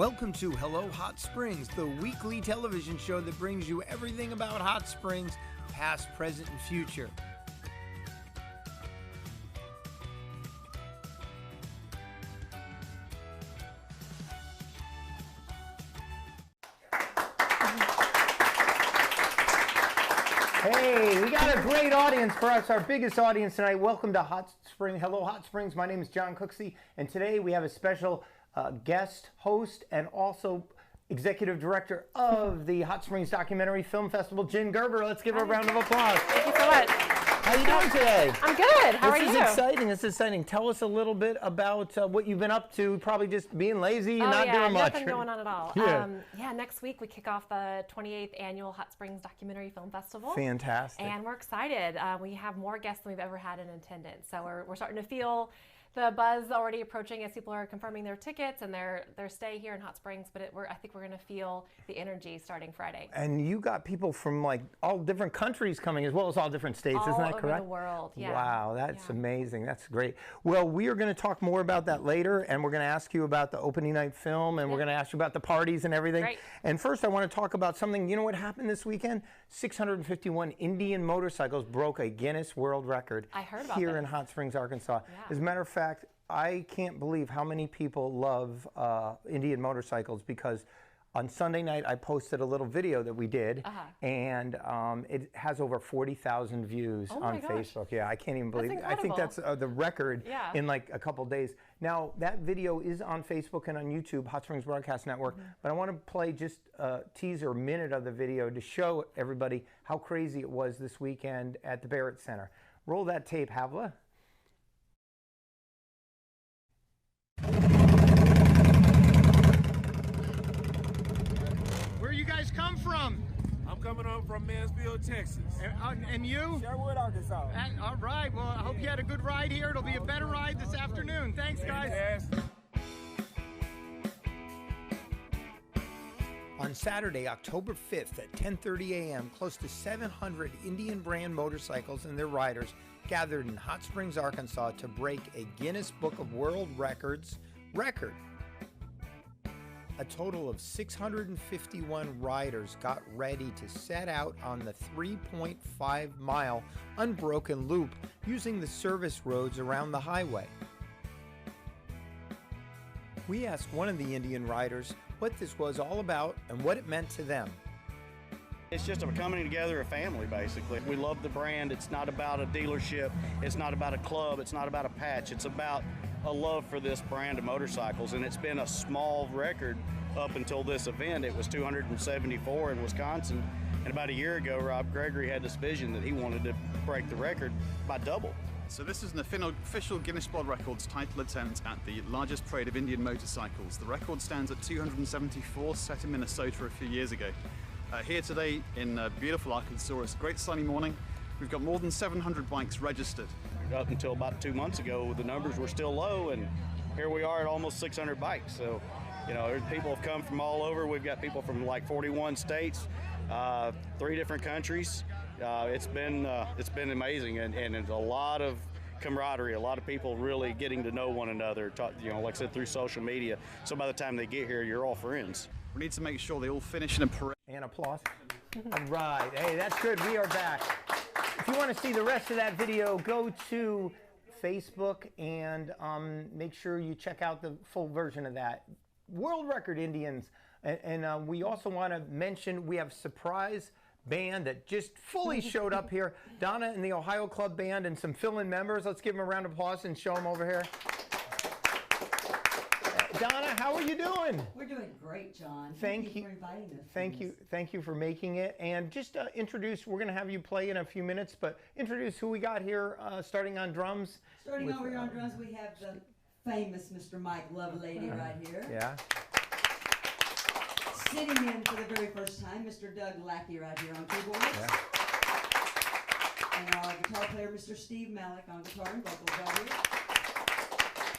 Welcome to Hello Hot Springs, the weekly television show that brings you everything about Hot Springs, past, present, and future. Hey, we got a great audience for us, our biggest audience tonight. Welcome to Hot Springs. Hello Hot Springs. My name is John Cooksey, and today we have a special guest host and also executive director of the Hot Springs Documentary Film Festival, Jen Gerber. Let's give her a round of applause. Thank you so much. How are you doing today? I'm good. How are you? This is exciting. This is exciting. Tell us a little bit about what you've been up to. Probably just being lazy and not doing much. Nothing going on at all. Yeah. Next week we kick off the 28th Annual Hot Springs Documentary Film Festival. Fantastic. And we're excited. We have more guests than we've ever had in attendance. So we're starting to feel the buzz already approaching as people are confirming their tickets and their stay here in Hot Springs, but I think we're going to feel the energy starting Friday. And you got people from like all different countries coming as well as all different states, isn't that correct? All over the world, yeah. Wow, that's amazing. That's great. Well, we are going to talk more about that later, and we're going to ask you about the opening night film, and we're going to ask you about the parties and everything. Great. And first, I want to talk about something. You know what happened this weekend? 651 Indian motorcycles broke a Guinness World Record. I heard about here this. in Hot Springs, Arkansas. Yeah. As a matter of fact, I can't believe how many people love Indian motorcycles, because on Sunday night I posted a little video that we did, and it has over 40,000 views on Facebook. Yeah, I can't even believe it. I think that's the record in like a couple days. Now, that video is on Facebook and on YouTube, Hot Springs Broadcast Network, but I want to play just a teaser minute of the video to show everybody how crazy it was this weekend at the Barrett Center. Roll that tape, Havla. Where you guys come from? I'm coming home from Mansfield, Texas. And you? Sherwood, Arkansas. All right. Well, I hope you had a good ride here. It'll be a better ride this afternoon. Thanks, guys. On Saturday, October 5th at 10:30 a.m., close to 700 Indian brand motorcycles and their riders gathered in Hot Springs, Arkansas to break a Guinness Book of World Records record. A total of 651 riders got ready to set out on the 3.5-mile unbroken loop using the service roads around the highway. We asked one of the Indian riders what this was all about and what it meant to them. It's just a coming together of family, basically. We love the brand. It's not about a dealership. It's not about a club. It's not about a patch. It's about a love for this brand of motorcycles, and it's been a small record up until this event. It was 274 in Wisconsin, and about a year ago, Rob Gregory had this vision that he wanted to break the record by double. So this is an official Guinness World Records title attempt at the largest parade of Indian motorcycles. The record stands at 274, set in Minnesota a few years ago. Here today in beautiful Arkansas, it's a great sunny morning. We've got more than 700 bikes registered. Up until about 2 months ago, the numbers were still low, and here we are at almost 600 bikes. So, you know, people have come from all over. We've got people from like 41 states, 3 different countries. It's been amazing, and it's a lot of camaraderie, a lot of people really getting to know one another, you know, like I said, through social media. So by the time they get here, you're all friends. We need to make sure they all finish in a parade. And applause. All right. Hey, that's good. We are back. If you want to see the rest of that video, go to Facebook and make sure you check out the full version of that. World Record Indians. And we also want to mention we have a surprise band that just fully showed up here. Donna and the Ohio Club Band and some fill-in members. Let's give them a round of applause and show them over here. Donna, how are you doing? We're doing great, John. Thank you for inviting us. Thank you for making it. And just introduce, we're going to have you play in a few minutes, but introduce who we got here starting on drums. Starting over here on drums, we have the famous Mr. Mike Lovelady right here. Yeah. Sitting in for the very first time, Mr. Doug Lackey right here on keyboards. Yeah. And our guitar player, Mr. Steve Malik on guitar and vocals right here.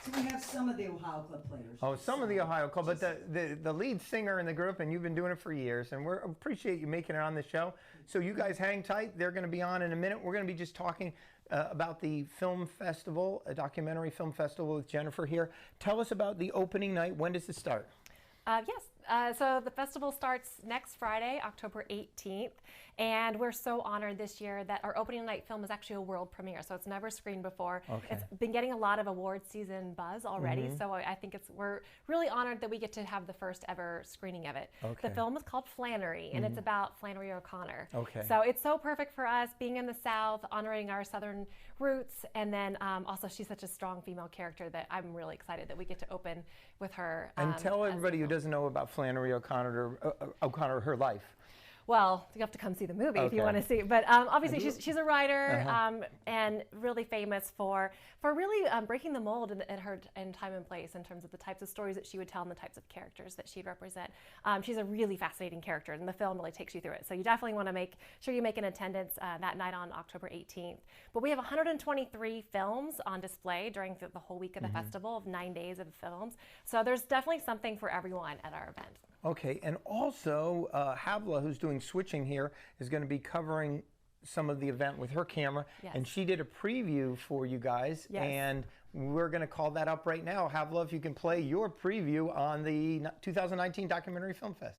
So we have some of the Ohio Club players. Oh, some of the Ohio Club, but the lead singer in the group, and you've been doing it for years, and we appreciate you making it on the show. So you guys hang tight. They're going to be on in a minute. We're going to be just talking about the film festival, a documentary film festival with Jennifer here. Tell us about the opening night. When does it start? Yes. So the festival starts next Friday, October 18th, and we're so honored this year that our opening night film is actually a world premiere. So it's never screened before. Okay. It's been getting a lot of award season buzz already. So I think we're really honored that we get to have the first ever screening of it. Okay. The film is called Flannery, and it's about Flannery O'Connor. Okay. So it's so perfect for us being in the South, honoring our Southern roots, and then also she's such a strong female character that I'm really excited that we get to open with her. And tell as everybody the who film. doesn't know about Flannery O'Connor, her life. Well, you have to come see the movie if you Okay. want to see. But obviously, she's a writer and really famous for really breaking the mold in her time and place in terms of the types of stories that she would tell and the types of characters that she'd represent. She's a really fascinating character, and the film really takes you through it. So you definitely want to make sure you make an attendance that night on October 18th. But we have 123 films on display during the whole week of the festival of 9 days of films. So there's definitely something for everyone at our event. Okay, and also Havla, who's doing switching here, is going to be covering some of the event with her camera, Yes. and she did a preview for you guys, Yes. and we're going to call that up right now. Havla, if you can play your preview on the 2019 Documentary Film Fest.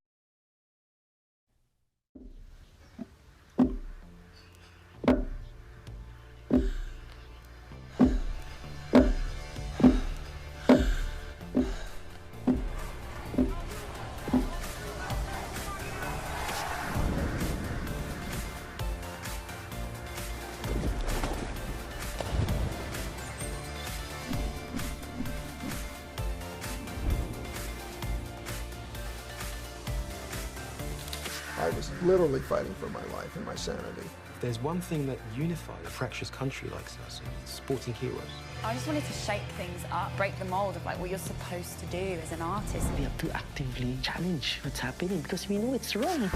I was literally fighting for my life and my sanity. There's one thing that unifies a fractious country like us, it's sporting heroes. I just wanted to shake things up, break the mold of like what you're supposed to do as an artist. We have to actively challenge what's happening because we know it's wrong.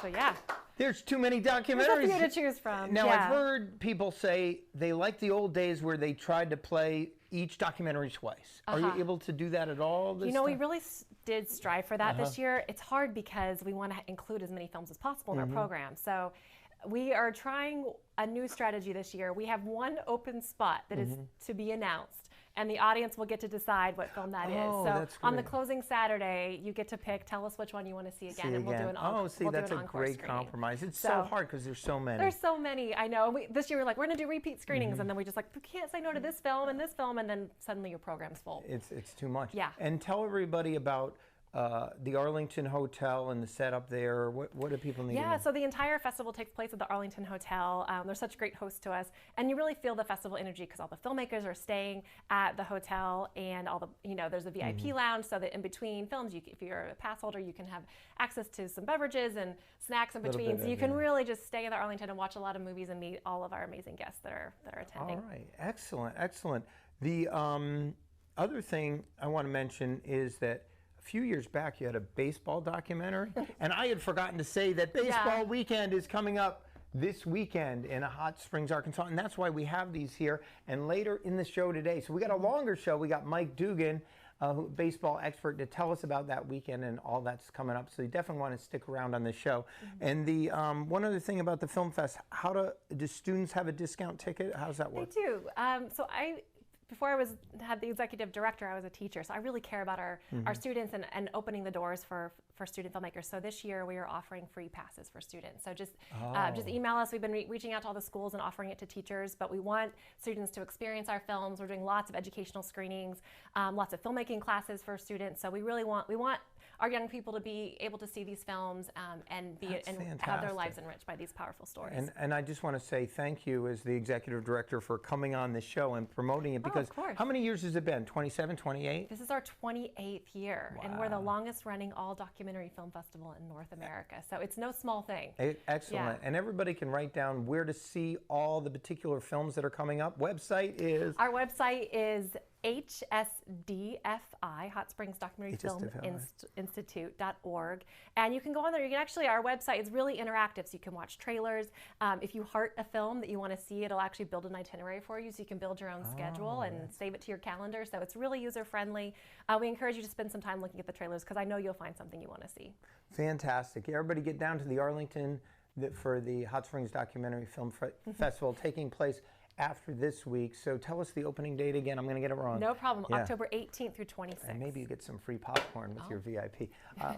So yeah, There's too many there's a documentaries. few to choose from. Now, yeah. I've heard people say they like the old days where they tried to play each documentary twice. Are you able to do that at all this You know, we time? really did strive for that this year. It's hard because we want to include as many films as possible in our program. So we are trying a new strategy this year. We have one open spot that is to be announced, and the audience will get to decide what film that is. Oh, So that's on the great. closing Saturday, you get to pick, tell us which one you want to see again, and we'll do an encore. Oh, see, we'll do that's an a encore great screening. compromise. It's so So- hard because there's so many. There's so many, I know. This year we're like, we're going to do repeat screenings, and then we just like, we can't say no to this film, and then suddenly your program's full. It's too much. Yeah. And tell everybody about the Arlington Hotel and the setup there. What do people need to Yeah, know? so the entire festival takes place at the Arlington Hotel. They're such great hosts to us, and you really feel the festival energy because all the filmmakers are staying at the hotel, and all the there's a VIP lounge, so that in between films, if you're a pass holder, you can have access to some beverages and snacks in Little between, bit so you of, can yeah. really just stay in the Arlington and watch a lot of movies and meet all of our amazing guests that are attending. All right, excellent, excellent. The other thing I want to mention is that a few years back you had a baseball documentary, and I had forgotten to say that baseball weekend is coming up this weekend in Hot Springs, Arkansas, and that's why we have these here. And later in the show today, so we got a longer show. We got Mike Dugan, baseball expert, to tell us about that weekend and all that's coming up. So you definitely want to stick around on the show. And the one other thing about the Film Fest: do students have a discount ticket? How does that work? They do. Before I had the executive director, I was a teacher, so I really care about our students and opening the doors for for student filmmakers. So this year we are offering free passes for students. So just email us. We've been reaching out to all the schools and offering it to teachers, but we want students to experience our films. We're doing lots of educational screenings, lots of filmmaking classes for students. So we want our young people to be able to see these films and have their lives enriched by these powerful stories. And I just want to say thank you as the executive director for coming on this show and promoting it, because how many years has it been? 27, 28? This is our 28th year, and we're the longest running all documentary film festival in North America. So it's no small thing. Excellent. And everybody can write down where to see all the particular films that are coming up. Website is? Our website is HSDFI, Hot Springs Documentary Film Institute.org. And you can go on there. You can actually, our website is really interactive, so you can watch trailers. If you heart a film that you want to see, it'll actually build an itinerary for you, so you can build your own schedule and save it to your calendar. So it's really user-friendly. We encourage you to spend some time looking at the trailers, because I know you'll find something you want to see. Fantastic. Everybody get down to the Arlington for the Hot Springs Documentary Film Festival taking place after this week. So tell us the opening date again. I'm going to get it wrong. No problem. October 18th through 26th. And maybe you get some free popcorn with your VIP.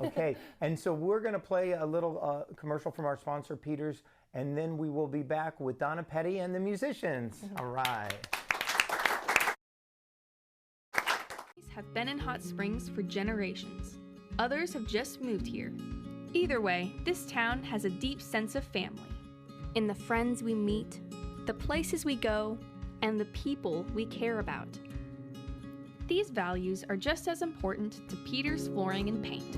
Okay. And so we're going to play a little commercial from our sponsor, Peters, and then we will be back with Donna Petty and the musicians. All right. Have been in Hot Springs for generations. Others have just moved here. Either way, this town has a deep sense of family. In the friends we meet, the places we go, and the people we care about. These values are just as important to Peters Flooring and Paint.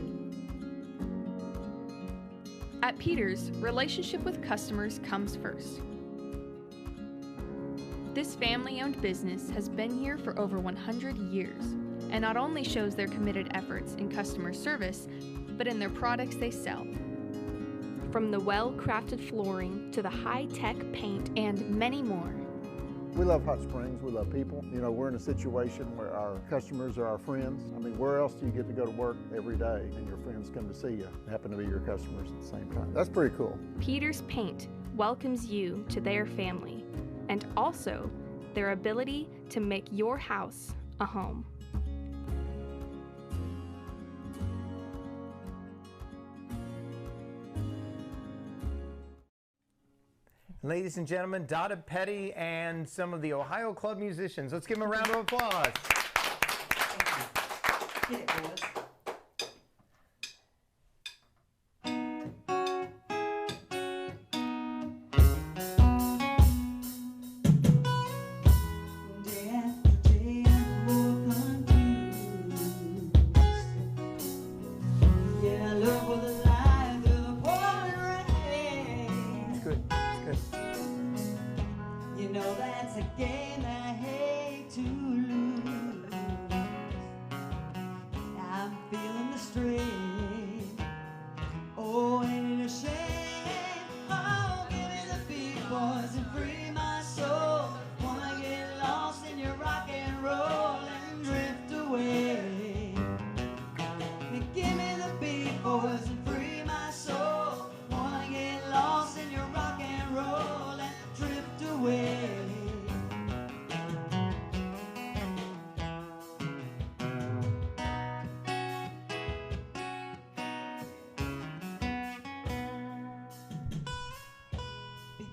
At Peters, relationship with customers comes first. This family-owned business has been here for over 100 years, and not only shows their committed efforts in customer service, but in their products they sell. From the well-crafted flooring to the high-tech paint and many more. We love Hot Springs. We love people. You know, we're in a situation where our customers are our friends. I mean, where else do you get to go to work every day and your friends come to see you, happen to be your customers at the same time? That's pretty cool. Peters Paint welcomes you to their family, and also their ability to make your house a home. Ladies and gentlemen, Donna Petty and some of the Ohio Club musicians. Let's give them a round of applause. Hit it, boys.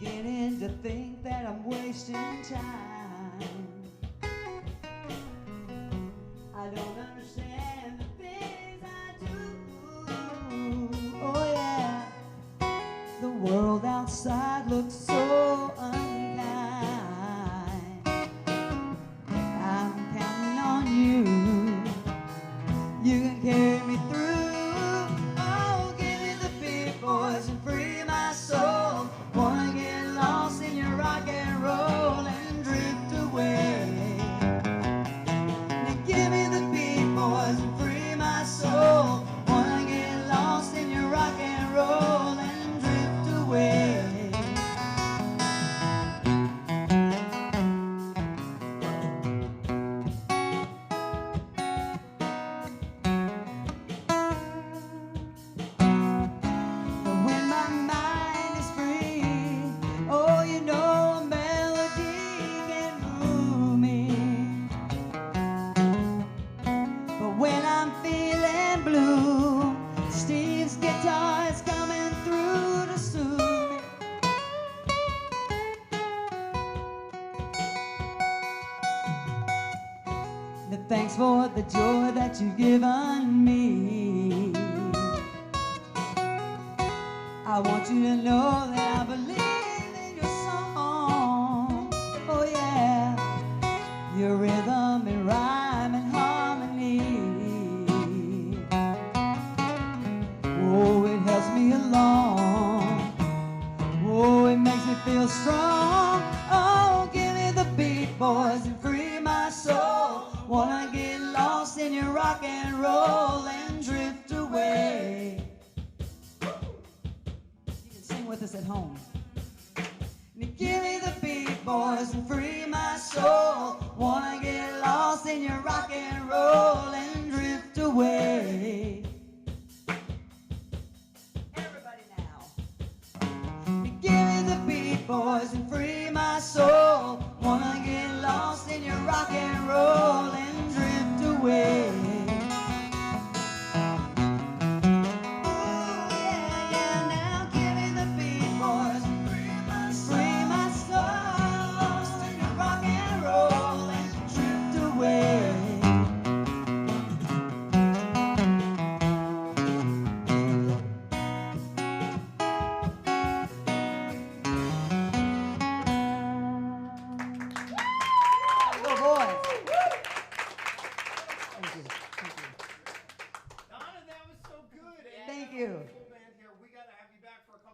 Beginning to think that I'm wasting time. I don't understand the things I do. Oh yeah, the world outside looks so unkind. I'm counting on you. You can carry me through. Oh, give me the big boys and free my soul. Wanna get lost in your rock and roll and drift away. Thanks for the joy that you've given me. I want you to know that I believe in your song. Oh yeah, your rhythm and rhyme and harmony. Oh, it helps me along. Oh, it makes me feel strong. Oh, give me the beat, boys, and free my soul. Wanna get lost in your rock and roll and drift away. You can sing with us at home. Give me the beat, boys, and free my soul. Wanna get lost in your rock and roll and drift away. Everybody now. Give me the beat, boys, and free my soul. Wanna get lost in your rock and roll and drift away.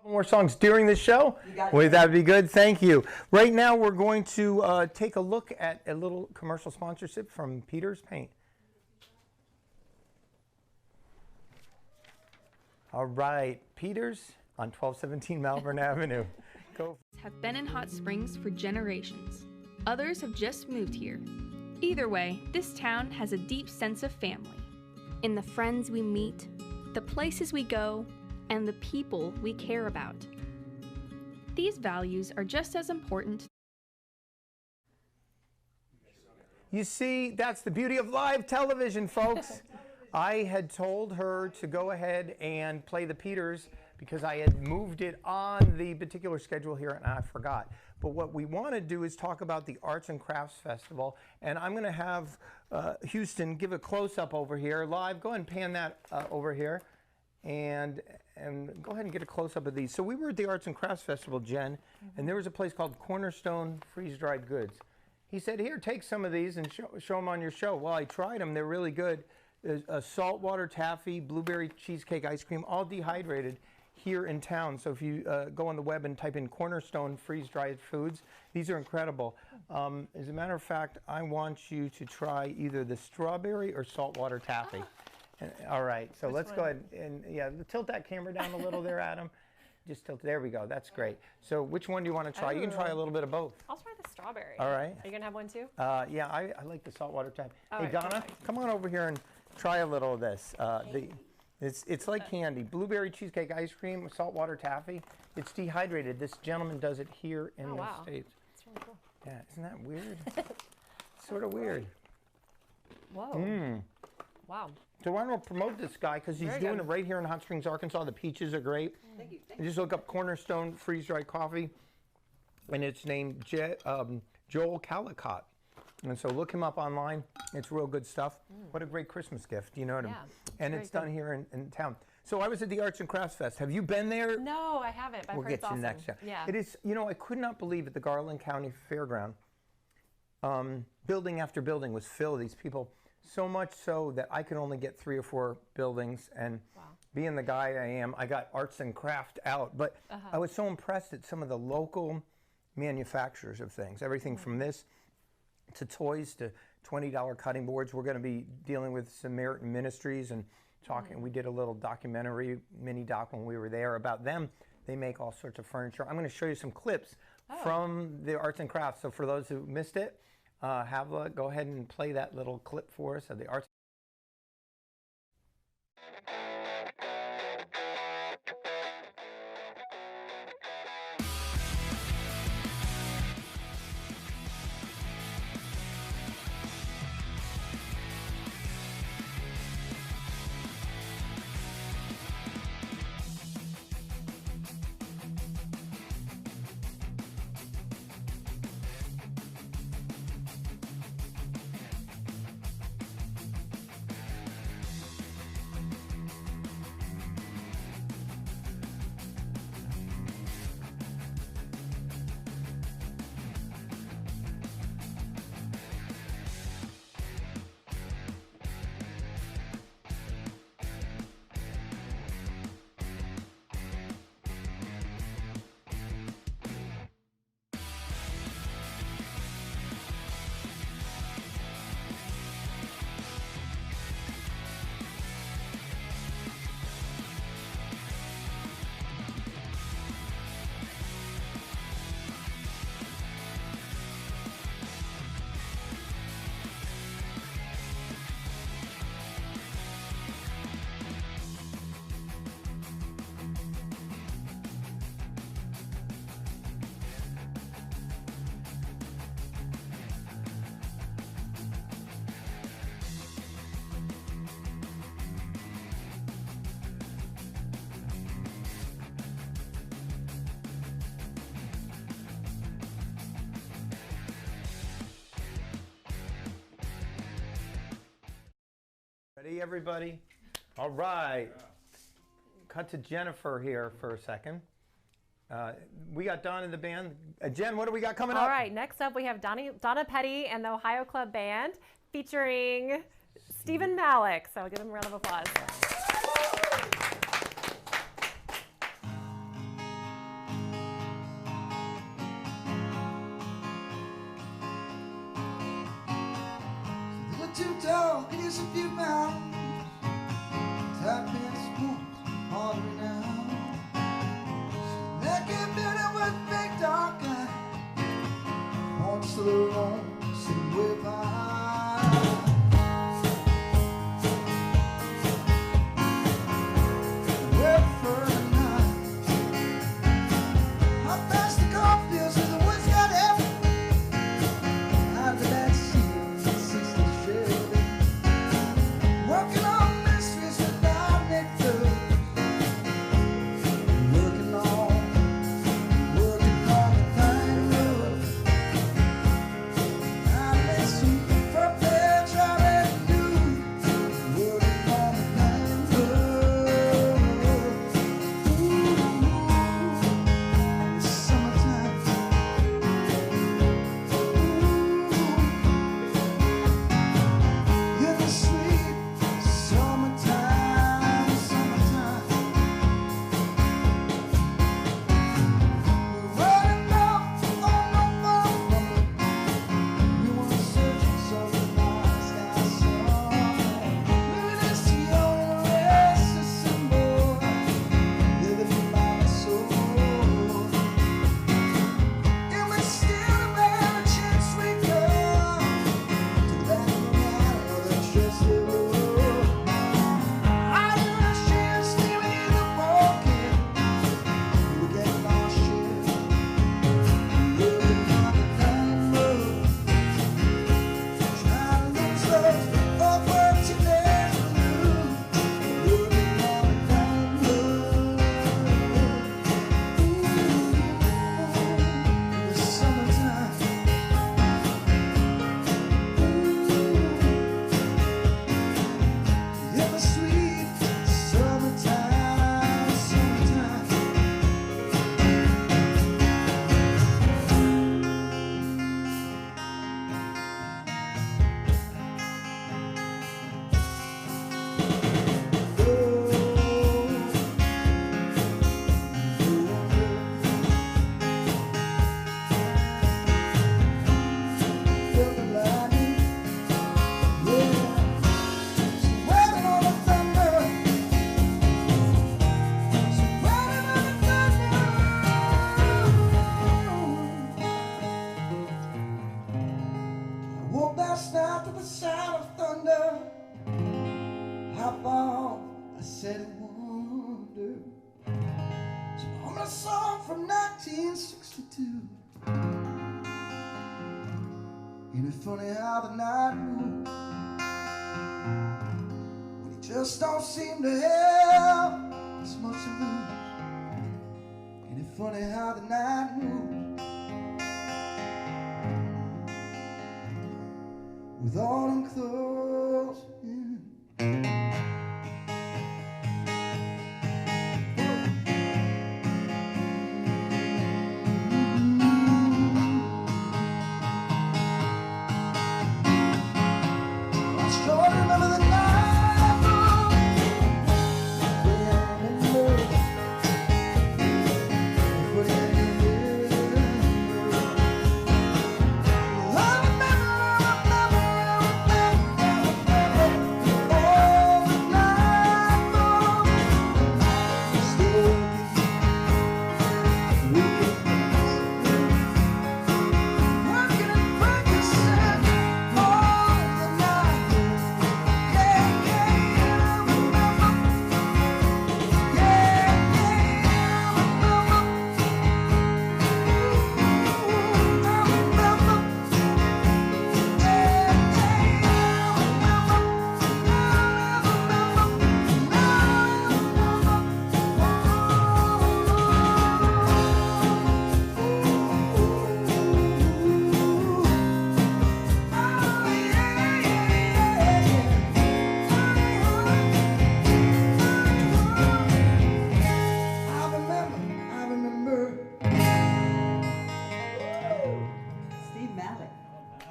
More songs during the show? Would that be good? Thank you. Right now we're going to take a look at a little commercial sponsorship from Peters Paint. All right, Peters on 1217 Malvern Avenue. Go. Have been in Hot Springs for generations. Others have just moved here. Either way, this town has a deep sense of family. In the friends we meet, the places we go, and the people we care about. These values are just as important. You see, that's the beauty of live television, folks. I had told her to go ahead and play the Peters because I had moved it on the particular schedule here and I forgot. But what we want to do is talk about the Arts and Crafts Festival, and I'm going to have Houston give a close-up over here live. Go ahead and pan that over here. And go ahead and get a close-up of these. So we were at the Arts and Crafts Festival, Jen, and there was a place called Cornerstone Freeze-Dried Goods. He said, here, take some of these and show them on your show. Well, I tried them. They're really good. There's a saltwater taffy, blueberry cheesecake ice cream, all dehydrated here in town. So if you go on the web and type in Cornerstone Freeze-Dried Foods, these are incredible. As a matter of fact, I want you to try either the strawberry or saltwater taffy. All right, so let's go ahead and tilt that camera down a little there, Adam. Just tilt. There we go. That's great. So which one do you want to try? You can try a little bit of both. I'll try the strawberry. All right. Are you gonna have one too? Yeah, I like the saltwater taffy. Hey, right, Donna, perfect. come on over here and try a little of this. It's like candy. Blueberry cheesecake ice cream, saltwater taffy. It's dehydrated. This gentleman does it here in the States. That's really cool. Yeah, isn't that weird? Sort of weird. Whoa. Wow. So I want to promote this guy because he's doing it right here in Hot Springs, Arkansas. The peaches are great. Thank you. You just look up Cornerstone Freeze-Dried Coffee, and it's named Joel Calicott. And so look him up online. It's real good stuff. What a great Christmas gift, you know what I mean? And it's done here in town. So I was at the Arts and Crafts Fest. Have you been there? No, I haven't, but we'll get you next time. Yeah. It is, you know, I could not believe at the Garland County Fairground, building after building was filled with these people. So much so that I could only get 3 or 4 buildings, and being the guy I am, I got arts and craft out. But I was so impressed at some of the local manufacturers of things, everything from this to toys to $20 cutting boards. We're going to be dealing with Samaritan Ministries and talking. We did a little documentary, mini doc when we were there about them. They make all sorts of furniture. I'm going to show you some clips from the Arts and Crafts. So for those who missed it, go ahead and play that little clip for us of the Arts. Hey, everybody. All right. Cut to Jennifer here for a second. We got Don in the band. Jen, what do we got coming up? All right, next up we have Donna Petty and the Ohio Club Band featuring Stephen Malik. So give them a round of applause. Too tall, it is a few pounds. Tight pants, wounds, harder now. That can better with big dark eyes. Haunts the wrong, sitting way behind. Well, for the night, I passed the cornfields as the woods got heavy. Out of the back seat. Working on mysteries without nectar. Working on the kind of I miss you from there, trying to do. Working on the kind of it's summertime. You're the sweet summertime, summertime. We're running out on the phone. We want to search for something nice, got some. Maybe this is the only restless symbol living in my soul. And we still have a chance we go to let them out of the trusted world. I do not share stealing in the pocket. We get my share. Looking on the download. Trying to lose those of what you never knew. Looking on the download. Ooh, the summertime. In the sweet summertime, summertime. Feel the lightning, yeah. Waiting on the thunder. Waiting on the thunder. I woke last night to the sound of thunder. How far I said it wonder. So I'm a song from 1962. Ain't it funny how the night moves when you just don't seem to have as much to lose? Ain't it funny how the night moves with all them clothes? I sure remember the night when in love, when in love. I remember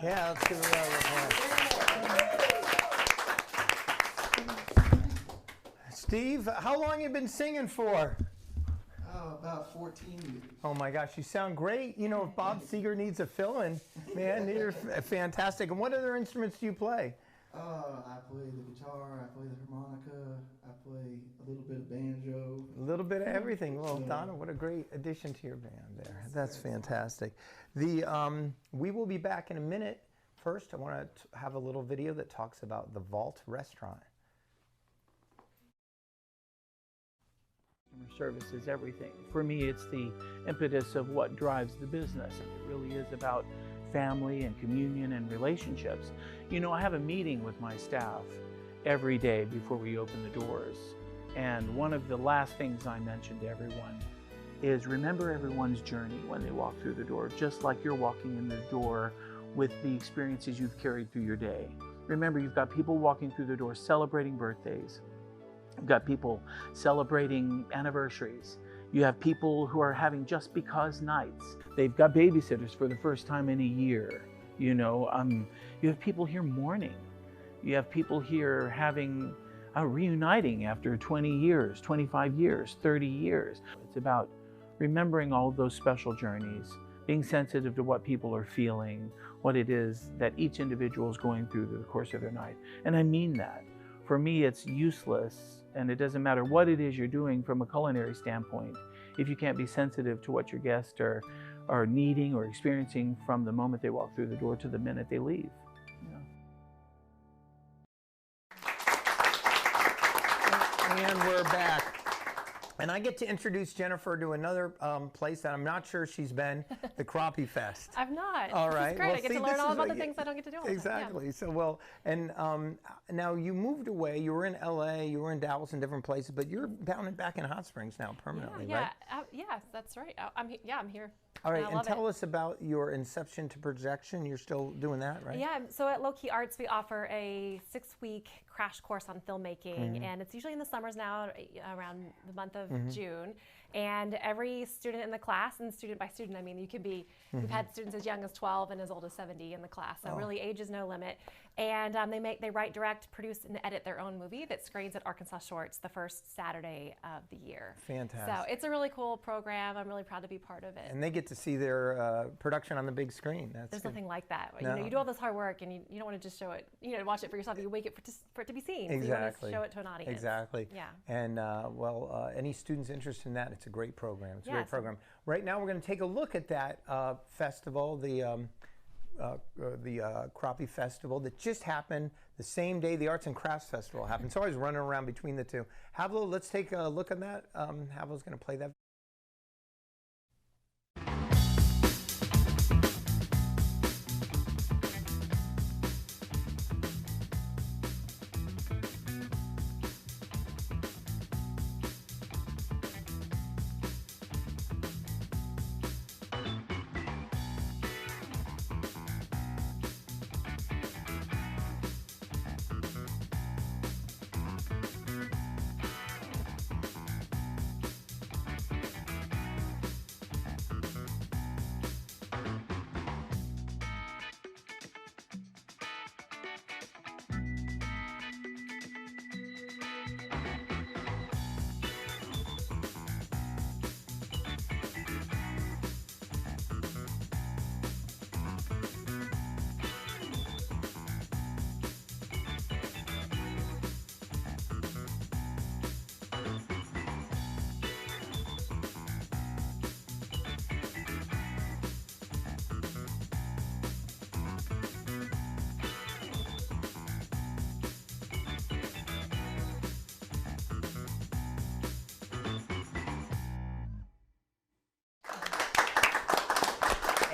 Yeah, let's give it a round of applause. Steve, how long have you been singing for? Oh, about 14 years. Oh my gosh, you sound great. You know, if Bob Seger needs a fill-in, man, you're fantastic. And what other instruments do you play? I play the guitar, I play the harmonica, I play a little bit of banjo. A little bit of everything. Well, Donna, what a great addition to your band there. That's fantastic. We will be back in a minute. First, I want to have a little video that talks about the Vault Restaurant. Customer service is everything. For me, it's the impetus of what drives the business, and it really is about family and communion and relationships. You know, I have a meeting with my staff every day before we open the doors, and one of the last things I mention to everyone is remember everyone's journey when they walk through the door, just like you're walking in the door with the experiences you've carried through your day. Remember, you've got people walking through the door celebrating birthdays. You've got people celebrating anniversaries. You have people who are having just because nights. They've got babysitters for the first time in a year. You know, you have people here mourning. You have people here having reuniting after 20 years, 25 years, 30 years. It's about remembering all of those special journeys, being sensitive to what people are feeling, what it is that each individual is going through the course of their night. And I mean that. For me, it's useless, and it doesn't matter what it is you're doing from a culinary standpoint, if you can't be sensitive to what your guests are needing or experiencing from the moment they walk through the door to the minute they leave. And we're back. And I get to introduce Jennifer to another place that I'm not sure she's been, the Crappie Fest. I've not. All right. This is great. Well, I get to learn all about the things I don't get to do all the time. Exactly. So, well, and now you moved away. You were in LA, you were in Dallas and different places, but you're down and back in Hot Springs now permanently, right? Yeah, that's right. I'm here. All right, and tell us about your inception to projection. You're still doing that, right? Yeah, so at Low Key Arts, we offer a 6-week crash course on filmmaking, and it's usually in the summers now, around the month of June. And every student in the class, and student by student, I mean, you can be, we've had students as young as 12 and as old as 70 in the class, so really age is no limit. And they write, direct, produce, and edit their own movie that screens at Arkansas Shorts the first Saturday of the year. Fantastic. So it's a really cool program. I'm really proud to be part of it. And they get to see their production on the big screen. There's nothing like that. No. You know, you do all this hard work, and you don't want to just show it, watch it for yourself. You wake it for it to be seen. Exactly. So you want to show it to an audience. Exactly. Yeah. And any students interested in that, it's a great program. It's a great program. Right now, we're going to take a look at that festival, the Crappie Festival that just happened the same day the Arts and Crafts Festival happened. So I was running around between the two. Havlo, let's take a look at that. Havlo's going to play that.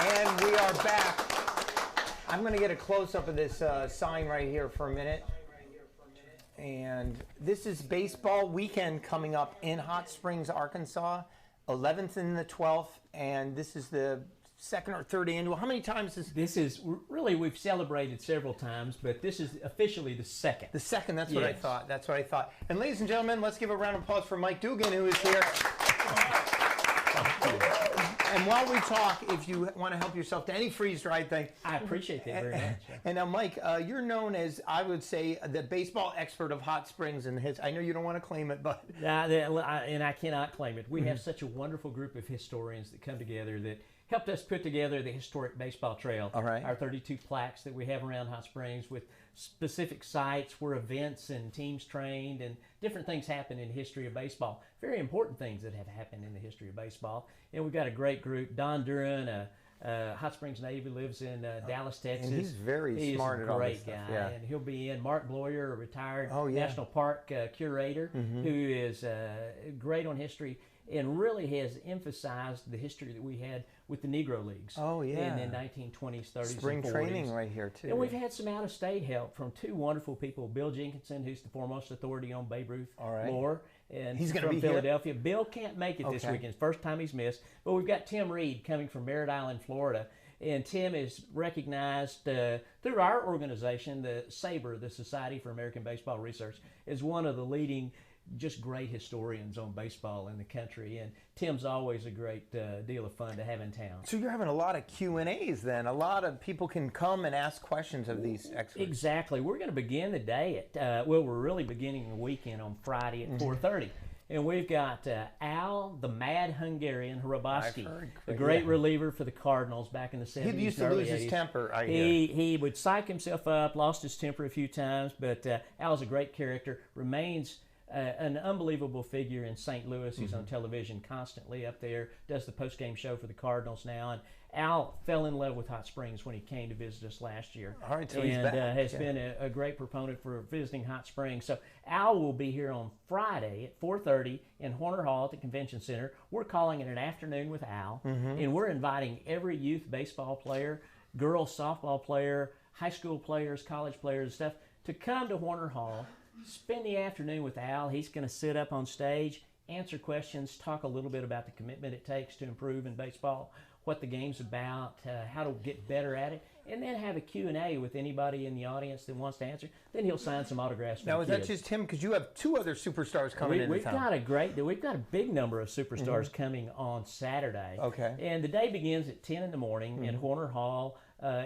And we are back. I'm going to get a close-up of this sign right here for a minute. And this is baseball weekend coming up in Hot Springs, Arkansas, 11th and the 12th. And this is the second or third annual. How many times is this? Is really, we've celebrated several times, but this is officially the second. The second, that's what I thought. That's what I thought. And ladies and gentlemen, let's give a round of applause for Mike Dugan, who is here. And while we talk, if you want to help yourself to any freeze-dried thing. I appreciate that very much. And now, Mike, you're known as, I would say, the baseball expert of Hot Springs. And I know you don't want to claim it, but... And I cannot claim it. We have such a wonderful group of historians that come together that helped us put together the historic baseball trail. All right. Our 32 plaques that we have around Hot Springs with specific sites where events and teams trained and different things happen in the history of baseball. Very important things that have happened in the history of baseball. And we've got a great group. Don Duran, Hot Springs native, lives in Dallas, Texas. And he's very smart at all this stuff. He's a great guy. And he'll be in. Mark Bloyer, a retired yeah. National Park curator, who is great on history and really has emphasized the history that we had with the Negro Leagues. Oh, yeah. In the 1920s, 30s, Spring and 40s. training right here, too. And we've had some out-of-state help from two wonderful people. Bill Jenkinson, who's the foremost authority on Babe Ruth lore. And he's going to from be Philadelphia. Here? Bill can't make it this weekend. First time he's missed. But we've got Tim Reed coming from Merritt Island, Florida. And Tim is recognized through our organization, the SABR, the Society for American Baseball Research, as one of the leading just great historians on baseball in the country, and Tim's always a great deal of fun to have in town. So you're having a lot of Q&As then. A lot of people can come and ask questions of these experts. Exactly. We're going to begin the day at, we're really beginning the weekend on Friday at 4:30. And we've got Al, the Mad Hungarian Hrabowski, the great reliever for the Cardinals back in the 70s. He used to lose his temper, I hear. He would psych himself up, lost his temper a few times, but Al's a great character, remains an unbelievable figure in St. Louis. He's on television constantly up there, does the post-game show for the Cardinals now. And Al fell in love with Hot Springs when he came to visit us last year. All right, so and he's back. Has been a great proponent for visiting Hot Springs. So Al will be here on Friday at 4:30 in Horner Hall at the Convention Center. We're calling it an afternoon with Al, and we're inviting every youth baseball player, girls softball player, high school players, college players and stuff to come to Horner Hall. Spend the afternoon with Al. He's going to sit up on stage, answer questions, talk a little bit about the commitment it takes to improve in baseball, what the game's about, how to get better at it, and then have a Q&A with anybody in the audience that wants to answer. Then he'll sign some autographs for Now, the is that kids. just him? Because you have two other superstars coming into town. We've got a big number of superstars coming on Saturday. Okay. And the day begins at 10 in the morning in Horner Hall.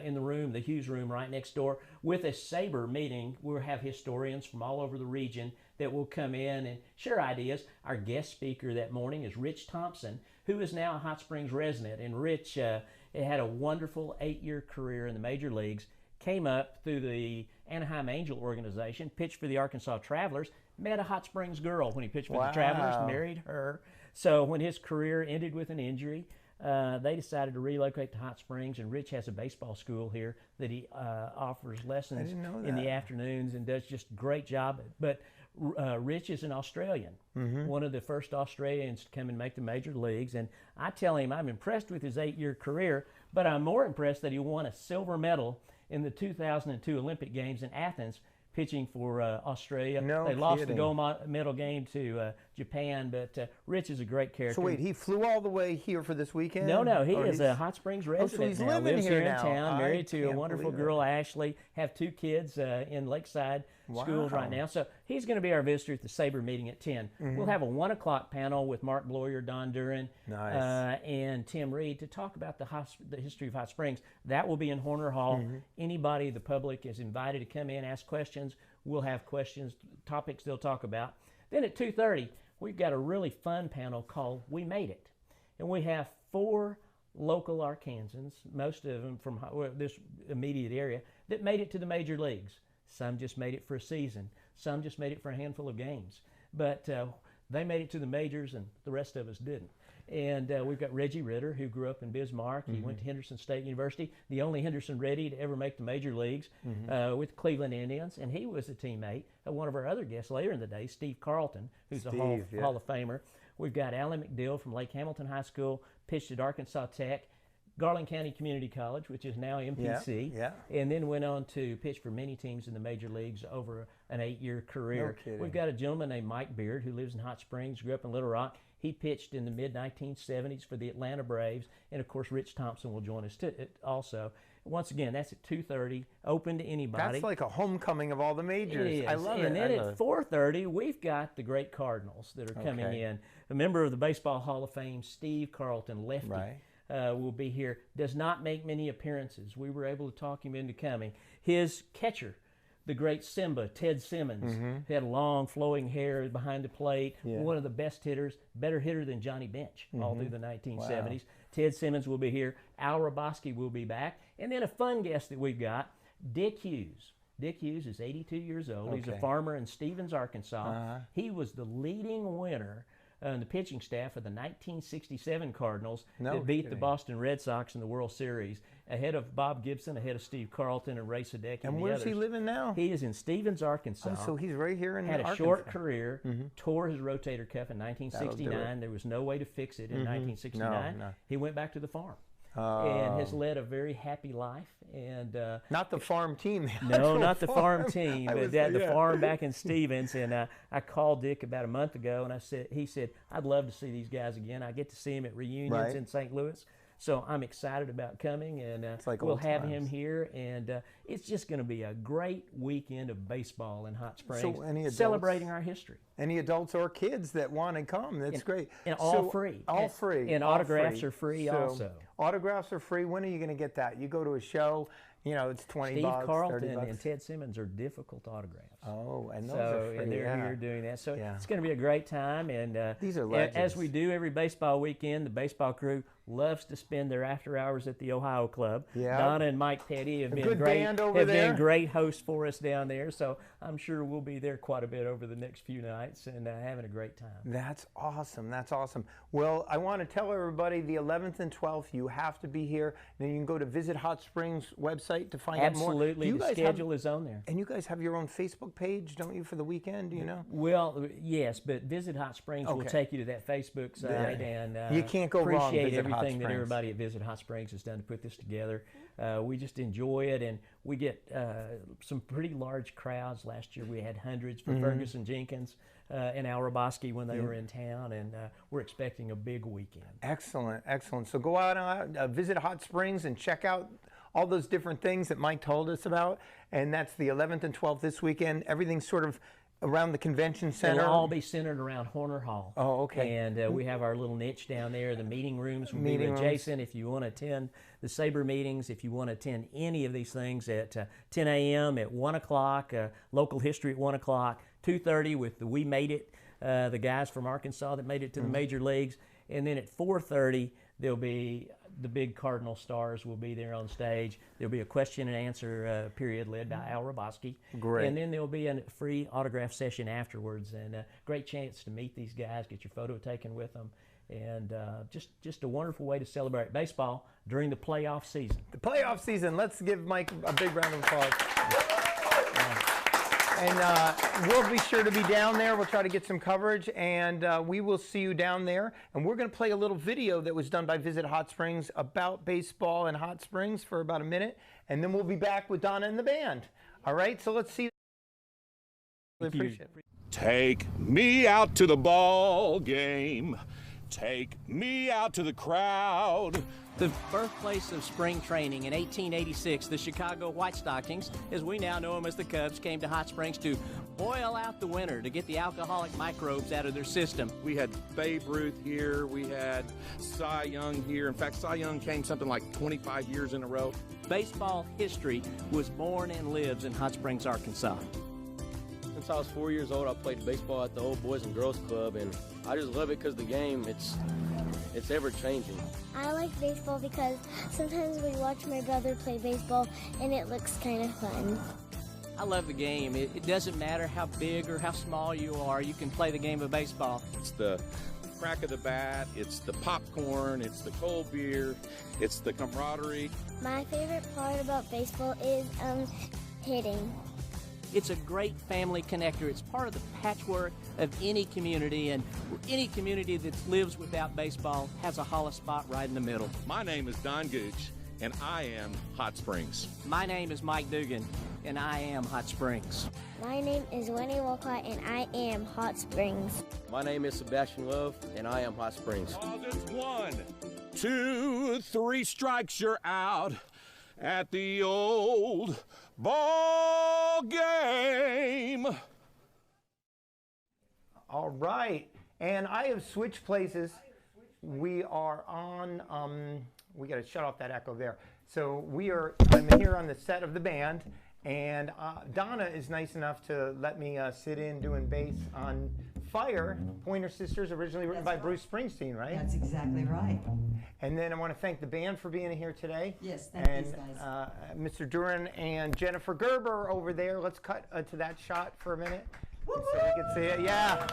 In the room, the Hughes room right next door, with a SABR meeting. We'll have historians from all over the region that will come in and share ideas. Our guest speaker that morning is Rich Thompson, who is now a Hot Springs resident. And Rich had a wonderful 8-year career in the major leagues, came up through the Anaheim Angel organization, pitched for the Arkansas Travelers, met a Hot Springs girl when he pitched for the Travelers, married her. So when his career ended with an injury, they decided to relocate to Hot Springs, and Rich has a baseball school here that he offers lessons in the afternoons and does just a great job. But Rich is an Australian, one of the first Australians to come and make the major leagues. And I tell him I'm impressed with his 8-year career, but I'm more impressed that he won a silver medal in the 2002 Olympic Games in Athens, pitching for Australia. They lost the gold medal game to Japan, but Rich is a great character. So wait, he flew all the way here for this weekend? No, he is a Hot Springs resident so he's now. living Lives here in now. town, married to a can't wonderful believe girl, Ashley, have 2 kids in Lakeside schools right now. So he's going to be our visitor at the SABR meeting at 10. We'll have a 1 o'clock panel with Mark Bloyer, Don Duran, and Tim Reed to talk about the history of Hot Springs. That will be in Horner Hall. Anybody, the public, is invited to come in, ask questions. We'll have questions, topics they'll talk about. Then at 2:30, we've got a really fun panel called We Made It. And we have 4 local Arkansans, most of them from this immediate area, that made it to the major leagues. Some just made it for a season. Some just made it for a handful of games. But they made it to the majors, and the rest of us didn't. And we've got Reggie Ritter, who grew up in Bismarck. He went to Henderson State University, the only Henderson Ready to ever make the major leagues with Cleveland Indians. And he was a teammate of one of our other guests later in the day, Steve Carlton, who's a Hall of Famer. We've got Alan McDill from Lake Hamilton High School, pitched at Arkansas Tech, Garland County Community College, which is now MPC, and then went on to pitch for many teams in the major leagues over an 8-year career. We've got a gentleman named Mike Beard who lives in Hot Springs, grew up in Little Rock. He pitched in the mid-1970s for the Atlanta Braves, and of course Rich Thompson will join us also. Once again, that's at 2:30, open to anybody. That's like a homecoming of all the majors. It is. I love it. And then at 4:30, we've got the great Cardinals that are coming in. A member of the Baseball Hall of Fame, Steve Carlton, lefty. will be here. Does not make many appearances. We were able to talk him into coming. His catcher, the great Simba, Ted Simmons, who had long flowing hair behind the plate, one of the best hitters, better hitter than Johnny Bench all through the 1970s. Wow. Ted Simmons will be here. Al Roboski will be back. And then a fun guest that we've got, Dick Hughes. Dick Hughes is 82 years old. Okay. He's a farmer in Stevens, Arkansas. He was the leading winner on the pitching staff of the 1967 Cardinals that beat the Boston Red Sox in the World Series, ahead of Bob Gibson, ahead of Steve Carlton and Ray Sadecki. And where's he living now? He is in Stevens, Arkansas. Oh, so he's right here in Arkansas. Had a short career, tore his rotator cuff in 1969. There was no way to fix it in 1969. No. He went back to the farm. And has led a very happy life. And not the farm team. No, not the farm team, but the farm back in Stevens. And I called Dick about a month ago, and he said, I'd love to see these guys again. I get to see him at reunions in St. Louis. So I'm excited about coming, and we'll have him here, and it's just going to be a great weekend of baseball in Hot Springs, celebrating our history. Any adults or kids that want to come, that's great. And all free. All free. And autographs are free also. Autographs are free. When are you going to get that? You go to a show, it's $20, Steve Carlton $30. And Ted Simmons are difficult autographs. Oh, and those are free. And they're here doing that. So it's going to be a great time. And these are legends. As we do every baseball weekend, the baseball crew loves to spend their after hours at the Ohio Club. Yeah. Donna and Mike Petty have been great hosts for us down there. So I'm sure we'll be there quite a bit over the next few nights and having a great time. That's awesome. That's awesome. Well, I want to tell everybody the 11th and 12th, you have to be here. And then you can go to Visit Hot Springs website to find out more. Absolutely. The schedule is on there. And you guys have your own Facebook page, don't you, for the weekend? Do you know? Well, yes, but Visit Hot Springs will take you to that Facebook site. And you can't go wrong. Appreciate everything that everybody at Visit Hot Springs has done to put this together. We just enjoy it, and we get some pretty large crowds. Last year we had hundreds for Ferguson Jenkins and Al Roboski when they were in town, and we're expecting a big weekend. Excellent, excellent. So go out and visit Hot Springs and check out all those different things that Mike told us about, and that's the 11th and 12th this weekend. Everything's sort of around the convention center. It'll all be centered around Horner Hall. Oh, okay. And we have our little niche down there. The meeting rooms will be adjacent. If you want to attend the SABR meetings, if you want to attend any of these things at 10 a.m., at 1 o'clock, local history at 1 o'clock, 2:30 with the We Made It, the guys from Arkansas that made it to the major leagues. And then at 4:30, there'll be the big Cardinal stars will be there on stage. There'll be a question and answer period led by Al Roboski. Great. And then there'll be a free autograph session afterwards, and a great chance to meet these guys, get your photo taken with them, and just a wonderful way to celebrate baseball during the playoff season. The playoff season. Let's give Mike a big round of applause. And we'll be sure to be down there. We'll try to get some coverage, and we will see you down there. And we're going to play a little video that was done by Visit Hot Springs about baseball in Hot Springs for about a minute, and then we'll be back with Donna and the band. All right, so let's see. Appreciate it. Take me out to the ball game. Take me out to the crowd. The birthplace of spring training in 1886, the Chicago White Stockings, as we now know them as the Cubs, came to Hot Springs to boil out the winter to get the alcoholic microbes out of their system. We had Babe Ruth here. We had Cy Young here. In fact, Cy Young came something like 25 years in a row. Baseball history was born and lives in Hot Springs, Arkansas. Since I was 4 years old, I played baseball at the Old Boys and Girls Club, and I just love it because the game, it's ever-changing. I like baseball because sometimes we watch my brother play baseball, and it looks kind of fun. I love the game. It doesn't matter how big or how small you are, you can play the game of baseball. It's the crack of the bat, it's the popcorn, it's the cold beer, it's the camaraderie. My favorite part about baseball is hitting. It's a great family connector. It's part of the patchwork of any community, and any community that lives without baseball has a hollow spot right in the middle. My name is Don Gooch, and I am Hot Springs. My name is Mike Dugan, and I am Hot Springs. My name is Winnie Walcott, and I am Hot Springs. My name is Sebastian Love, and I am Hot Springs. It's 1, 2, 3 strikes, you're out at the old ball game. All right, and I have switched places. We are on we got to shut off that echo there. So I'm here on the set of the band, and Donna is nice enough to let me sit in doing bass on Fire, Pointer Sisters, originally written by Bruce Springsteen, right? That's exactly right. And then I want to thank the band for being here today. Yes, thank and, these guys. Mr. Duran and Jennifer Gerber over there. Let's cut to that shot for a minute. So we can see it, yeah.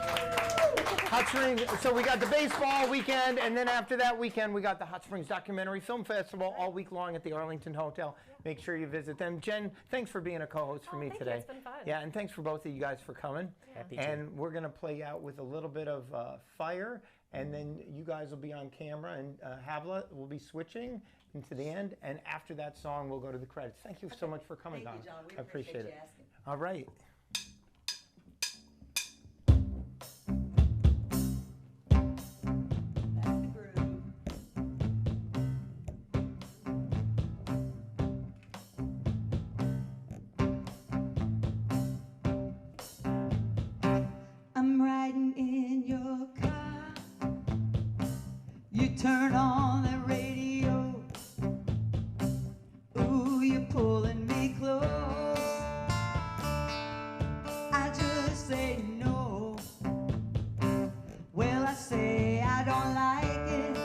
Hot Springs, so we got the baseball weekend, and then after that weekend, we got the Hot Springs Documentary Film Festival all week long at the Arlington Hotel. Make sure you visit them. Jen, thanks for being a co-host for me today. It's been fun. Yeah, and thanks for both of you guys for coming. Happy and we're going to play out with a little bit of Fire, and then you guys will be on camera, and Havla will be switching into the end, and after that song, we'll go to the credits. Thank you so much for coming, Donna. Thank you, John. We I appreciate it. you asking. All right. I'm riding in your car. You turn on the radio. Ooh, you're pulling me close. I just say no. Well, I say I don't like it,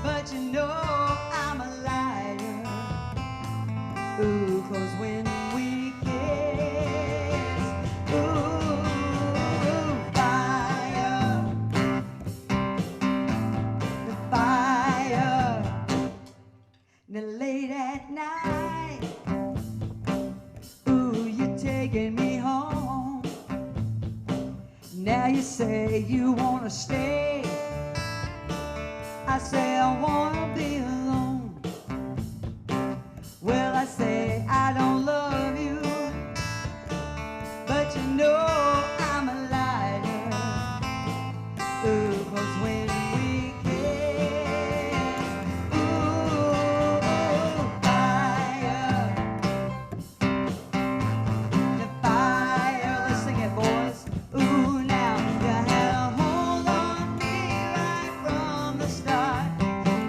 but you know I'm a liar. Ooh, 'cause when we kiss, ooh, fire, the fire. Now late at night, ooh, you're taking me home. Now you say you wanna stay. I say I wanna be alone. Well, I say I don't love you, but you know I'm a liar. Ooh, 'cause when we kiss, ooh, fire, the fire. Let's sing it, boys. Ooh, now you had a hold on me right from the start.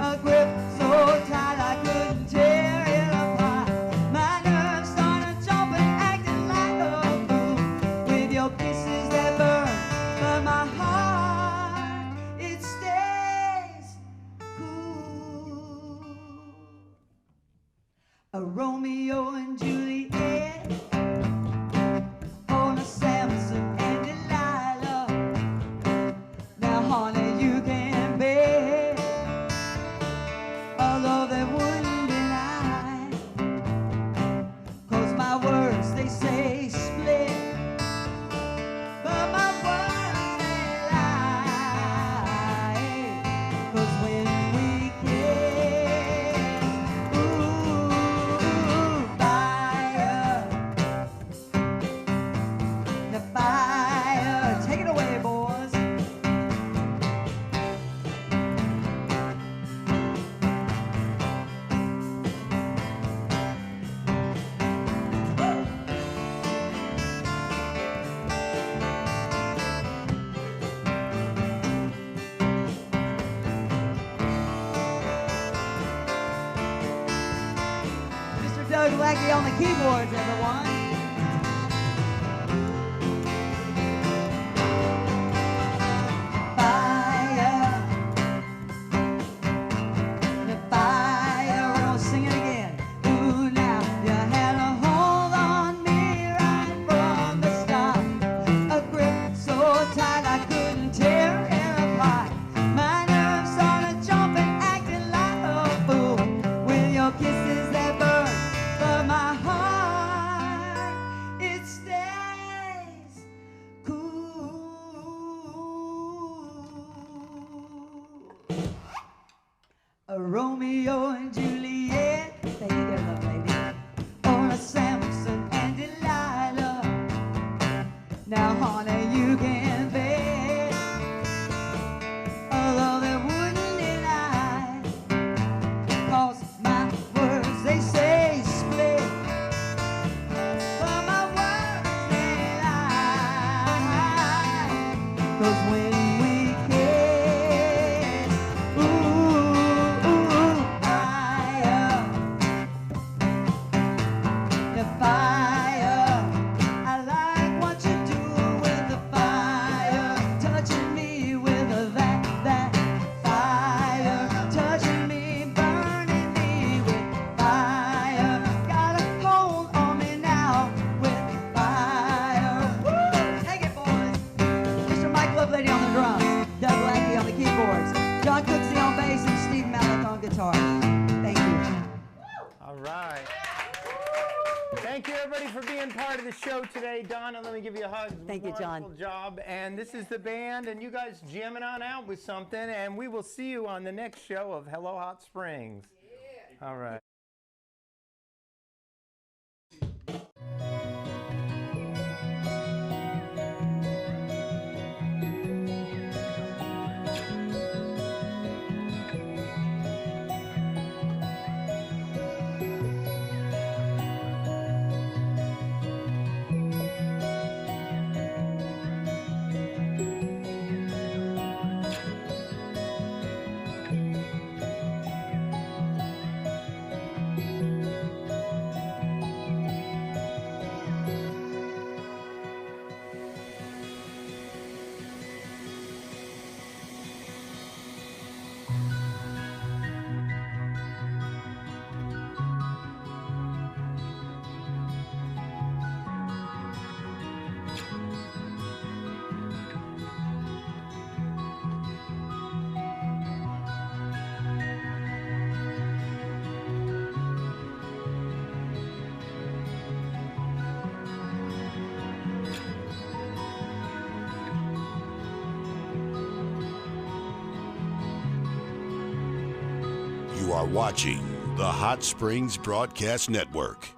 A grip so tight I couldn't tear it apart. My nerves started jumping, acting like a fool. With your kisses that burn, but my heart, it stays cool. A Romeo and Juliet, on a Samson and Delilah. Now, honey, you can bet a love that wouldn't deny. 'Cause my words, they say split, but my words, they lie. 'Cause when we kiss, ooh, fire, the fire. Take it away, boys. Mr. Doug Lackey on the keyboards, everyone. Fire, the fire. We're gonna sing it again. Ooh, now you had a hold on me right from the start. A grip so tight I couldn't tear it apart. My nerves started jumping, acting like a fool. With your kisses that burn, but my heart, right. Thank you, everybody, for being part of the show today. Donna, let me give you a hug. Thank you, John. Wonderful job. And this is the band, and you guys jamming on out with something, and we will see you on the next show of Hello Hot Springs. Yeah. All right. You are watching the Hot Springs Broadcast Network.